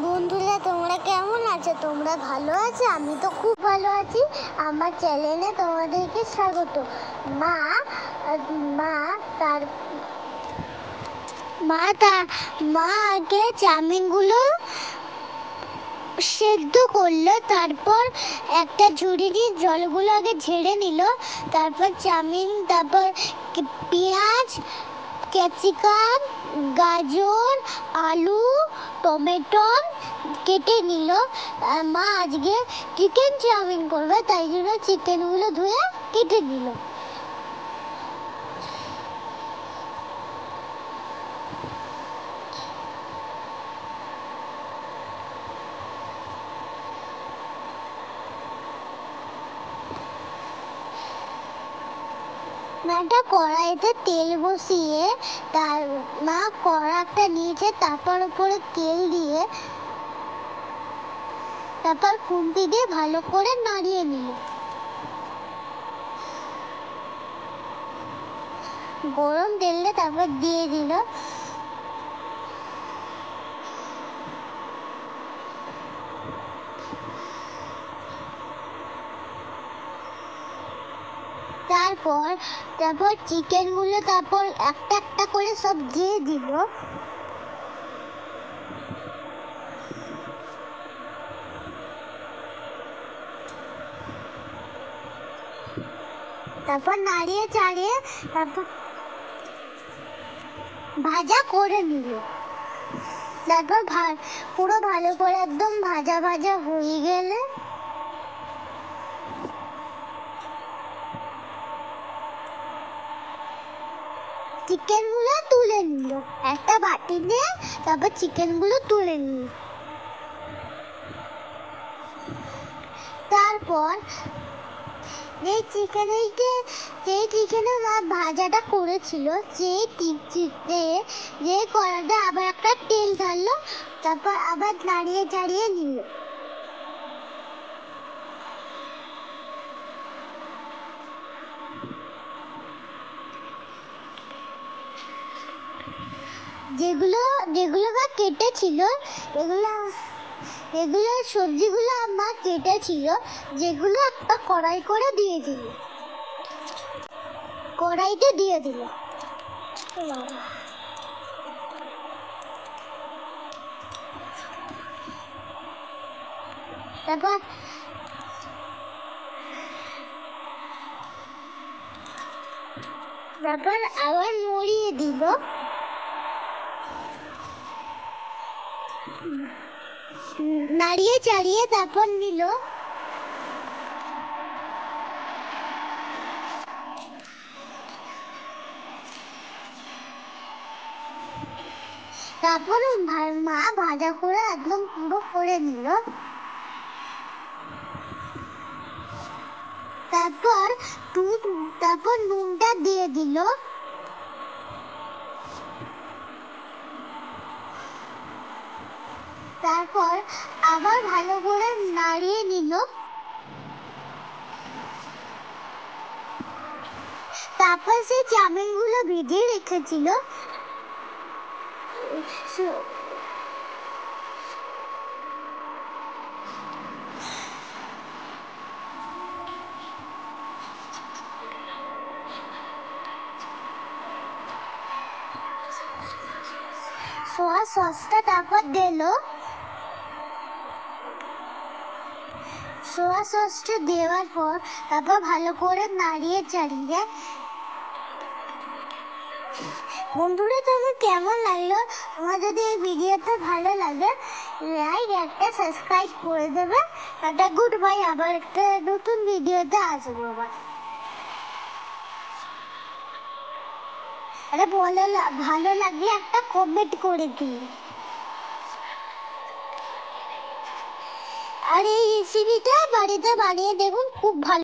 বন্ধুরা, তোমরা কেমন আছো? তোমরা ভালো আছো? আমি তো খুব ভালো আছি। আমার চ্যানেলে তোমাদেরকে স্বাগত। মা মা তার মা তা মা আগে চাউমিনগুলো সেদ্ধ করলো, তারপর একটা ঝুড়ি দিয়ে জলগুলো আগে ঝেড়ে নিল, তারপর চাউমিন, তারপর পেঁয়াজ, ক্যাপসিকাম, গাজর, আলু, টমেটো কেটে নিল। মা আজকে চিকেন চাউমিন করবে, তাই জন্য চিকেনগুলো ধুয়ে কেটে নিল। একটা কড়াইতে তেল বসিয়ে তার মা কড়াইটা নিয়েছে, তারপর উপরে তেল দিয়ে তারপর খুন্তি দিয়ে ভালো করে নাড়িয়ে নিল। গরম তেলে তারপর দিয়ে দিল তারপর চিকেনগুলো তারপর একটা একটা করে সব দিয়ে দিল। তারপর নাড়িয়ে চাড়িয়ে তারপর ভাজা করে নিল। তারপর পুরো ভালো করে একদম ভাজা ভাজা হয়ে গেলে চিকেনগুলো তুলে নিল। একটা বাটি দিয়ে তারপর চিকেনগুলো তুলে নিল। তারপর যে চিকেনের ভাজাটা করেছিল যে কড়াইতে আবার একটা তেল ঢাললো, তারপর আবার নাড়িয়ে চাড়িয়ে নিল। যেগুলো কেটেছিল, এগুলো সবজিগুলো আমার কেটেছিল, যেগুলো একটা কড়াই করে দিয়ে দিল, কড়াইতে দিয়ে দিল। তারপর আবার নড়িয়ে দিল। নাড়িয়ে চাড়িয়ে তারপর নিল। তারপর মা ভাজা করে একদম পুরো করে নিল। তারপর নুনটা দিয়ে দিল। তারপর আবার ভালো করে নাড়িয়ে নিল। তারপর সে চাউমিনগুলো ভিজিয়ে রেখেছিল সোয়া সসটা তারপর দিল। সোয়া সসটা দেওয়ার পর তারপর ভালো করে নাড়িয়ে চাড়িয়ে। বন্ধুরা, তোমার কেমন লাগলো? তোমার যদি এই ভিডিওটা ভালো লাগে, লাইক একটা সাবস্ক্রাইব করে দেবে। একটা গুড বাই, আবার একটা নতুন ভিডিওতে আসবো। আরে ভালো লাগলে একটা কমেন্ট করে দিন। আর এই রেসিপিটা বাড়িতে বানিয়ে দেখুন, খুব ভালো।